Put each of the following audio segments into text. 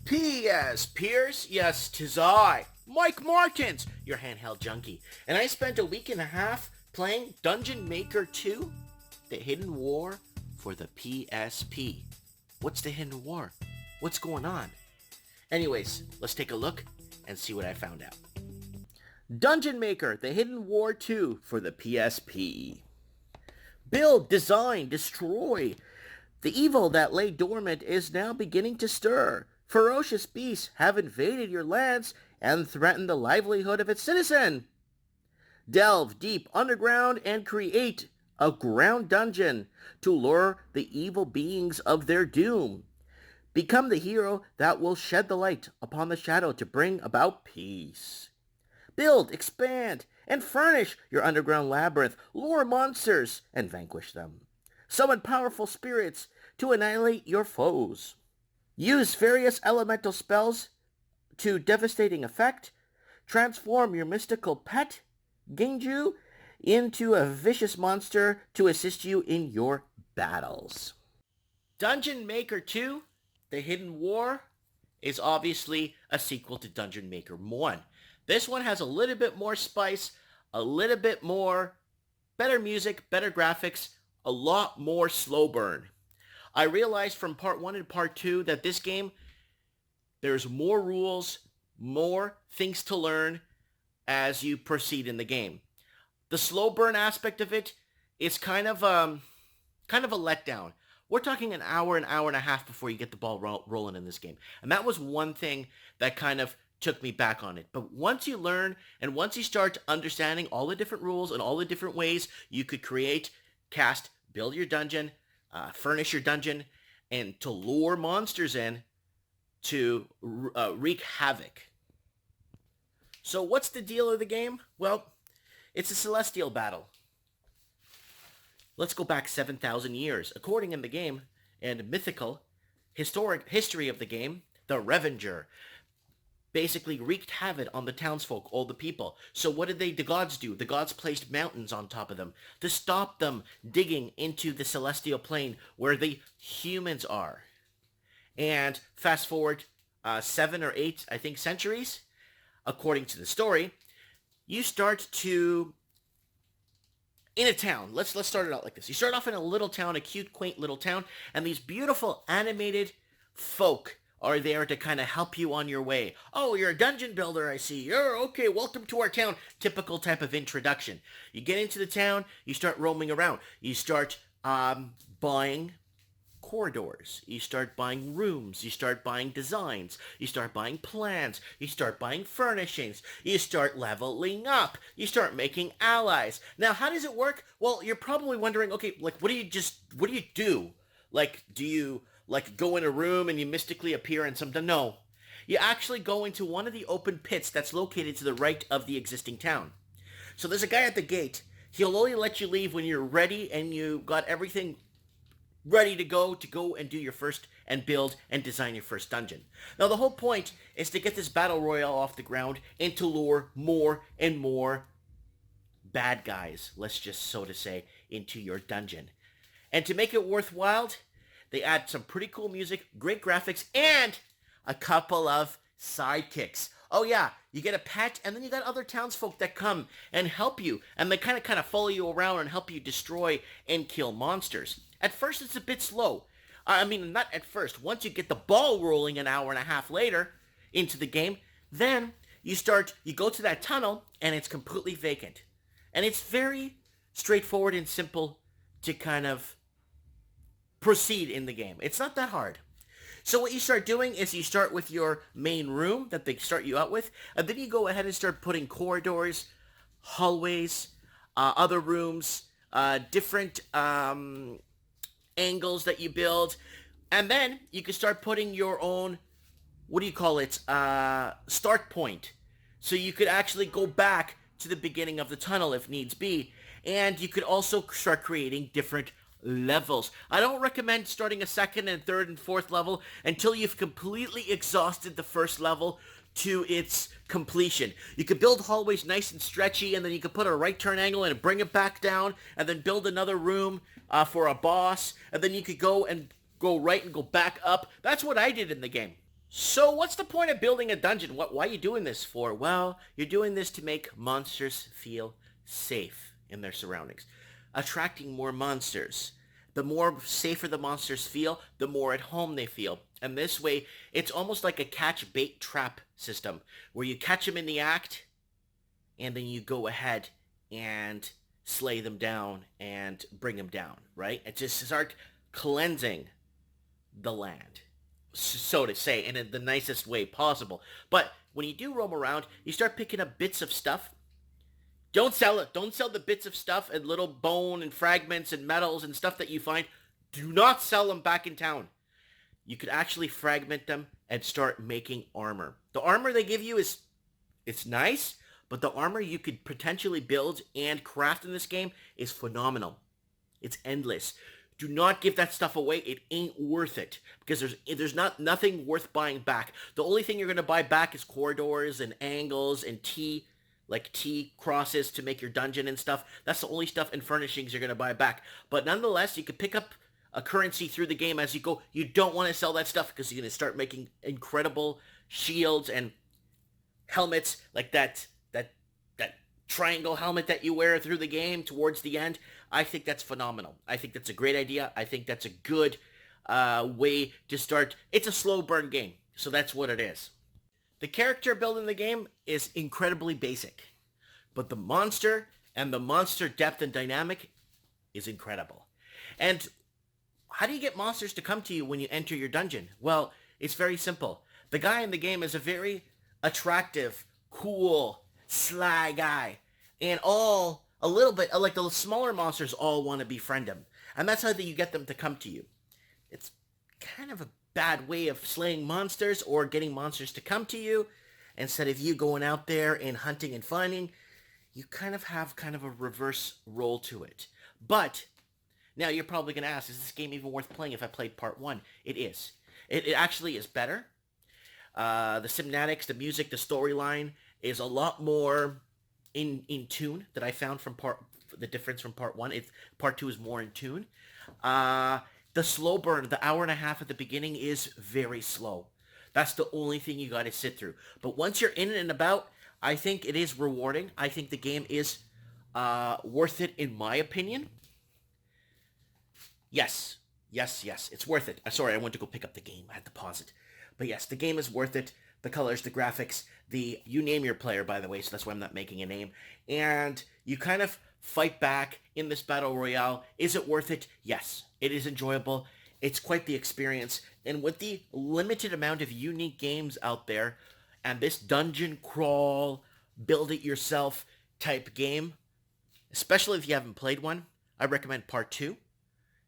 P.S. Pierce, yes, 'tis I, Mike Martins, your handheld junkie, and I spent a week and a half playing Dungeon Maker 2, The Hidden War for the PSP. What's the Hidden War? What's going on? Anyways, let's take a look and see what I found out. Dungeon Maker, The Hidden War 2 for the PSP. Build, design, destroy. The evil that lay dormant is now beginning to stir. Ferocious beasts have invaded your lands and threatened the livelihood of its citizen. Delve deep underground and create a ground dungeon to lure the evil beings of their doom. Become the hero that will shed the light upon the shadow to bring about peace. Build, expand, and furnish your underground labyrinth. Lure monsters and vanquish them. Summon powerful spirits to annihilate your foes. Use various elemental spells to devastating effect. Transform your mystical pet, Genju, into a vicious monster to assist you in your battles. Dungeon Maker 2, The Hidden War, is obviously a sequel to Dungeon Maker 1. This one has a little bit more spice, a little bit more better music, better graphics, a lot more slow burn. I realized from part 1 and part 2 that this game, there's more rules, more things to learn as you proceed in the game. The slow burn aspect of it is kind of a letdown. We're talking an hour and a half before you get the ball rolling in this game. And that was one thing that kind of took me back on it. But once you learn and once you start understanding all the different rules and all the different ways you could create, cast, build your dungeon, furnish your dungeon, and to lure monsters in to wreak havoc. So what's the deal of the game? Well, it's a celestial battle. Let's go back 7,000 years. According in the game and mythical historic history of the game, the Revenger basically wreaked havoc on the townsfolk, all the people. So what did the gods do? The gods placed mountains on top of them to stop them digging into the celestial plane where the humans are. And fast forward 7 or 8, I think, centuries, according to the story, you start to in a town. Let's start it out like this. You start off in a little town, a cute, quaint little town, and these beautiful animated folk are there to kind of help you on your way. Oh, you're a dungeon builder, I see. You're okay, welcome to our town. Typical type of introduction. You get into the town, you start roaming around. You start buying corridors. You start buying rooms. You start buying designs. You start buying plans. You start buying furnishings. You start leveling up. You start making allies. Now, how does it work? Well, you're probably wondering, okay, like, what do you do? Like, do you, like, go in a room and you mystically appear in some... No. You actually go into one of the open pits that's located to the right of the existing town. So there's a guy at the gate. He'll only let you leave when you're ready and you got everything ready to go and do your first and build and design your first dungeon. Now the whole point is to get this battle royale off the ground and to lure more and more bad guys, let's just so to say, into your dungeon. And to make it worthwhile, they add some pretty cool music, great graphics, and a couple of sidekicks. Oh yeah, you get a pet, and then you got other townsfolk that come and help you, and they kind of follow you around and help you destroy and kill monsters. At first, it's a bit slow. I mean, not at first. Once you get the ball rolling an hour and a half later into the game, then you go to that tunnel, and it's completely vacant. And it's very straightforward and simple to kind of proceed in the game. It's not that hard. So what you start doing is you start with your main room that they start you out with, and then you go ahead and start putting corridors, hallways, other rooms, different angles that you build, and then you can start putting your own, start point. So you could actually go back to the beginning of the tunnel if needs be, and you could also start creating different levels. I don't recommend starting a second and third and fourth level until you've completely exhausted the first level to its completion. You could build hallways nice and stretchy, and then you could put a right turn angle and bring it back down, and then build another room for a boss, and then you could go right and go back up. That's what I did in the game. So what's the point of building a dungeon? Why are you doing this for? Well, you're doing this to make monsters feel safe in their surroundings. Attracting more monsters. The more safer the monsters feel, the more at home they feel. And this way, it's almost like a catch bait trap system where you catch them in the act and then you go ahead and slay them down and bring them down, right? And just start cleansing the land, so to say, and in the nicest way possible. But when you do roam around, you start picking up bits of stuff. Don't sell it. Don't sell the bits of stuff and little bone and fragments and metals and stuff that you find. Do not sell them back in town. You could actually fragment them and start making armor. The armor they give you it's nice, but the armor you could potentially build and craft in this game is phenomenal. It's endless. Do not give that stuff away. It ain't worth it because there's nothing worth buying back. The only thing you're going to buy back is corridors and angles and T crosses to make your dungeon and stuff. That's the only stuff and furnishings you're going to buy back. But nonetheless, you could pick up a currency through the game as you go. You don't want to sell that stuff because you're going to start making incredible shields and helmets like that triangle helmet that you wear through the game towards the end. I think that's phenomenal. I think that's a great idea. I think that's a good way to start. It's a slow burn game, so that's what it is. The character build in the game is incredibly basic, but the monster and the monster depth and dynamic is incredible. And how do you get monsters to come to you when you enter your dungeon? Well, it's very simple. The guy in the game is a very attractive, cool, sly guy. And a little bit, like the smaller monsters all want to befriend him. And that's how you get them to come to you. It's kind of a bad way of slaying monsters or getting monsters to come to you. Instead of you going out there and hunting and finding, you kind of have a reverse role to it. But now you're probably going to ask, is this game even worth playing if I played part 1? It is. It actually is better. The cinematics, the music, the storyline is a lot more in tune that I found from the difference from part 1. Part 2 is more in tune. The slow burn, the hour and a half at the beginning is very slow. That's the only thing you got to sit through. But once you're in and about, I think it is rewarding. I think the game is worth it in my opinion. Yes. It's worth it. Sorry, I went to go pick up the game. I had to pause it. But yes, the game is worth it. The colors, the graphics, you name your player, by the way, so that's why I'm not making a name. And you kind of fight back in this battle royale. Is it worth it? Yes. It is enjoyable. It's quite the experience. And with the limited amount of unique games out there, and this dungeon crawl, build it yourself type game, especially if you haven't played one, I recommend part 2.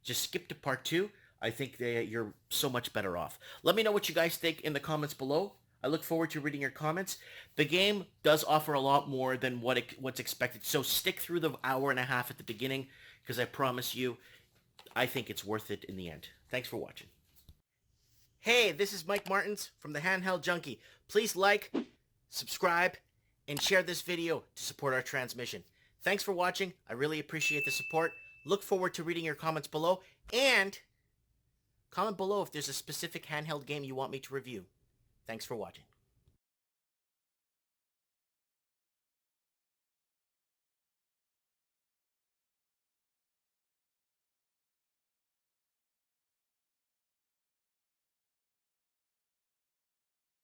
Just skip to part 2. I think you're so much better off. Let me know what you guys think in the comments below. I look forward to reading your comments. The game does offer a lot more than what's expected, so stick through the hour and a half at the beginning, because I promise you, I think it's worth it in the end. Thanks for watching. Hey, this is Mike Martins from the Handheld Junkie. Please like, subscribe, and share this video to support our transmission. Thanks for watching. I really appreciate the support. Look forward to reading your comments below, and comment below if there's a specific handheld game you want me to review. Thanks for watching.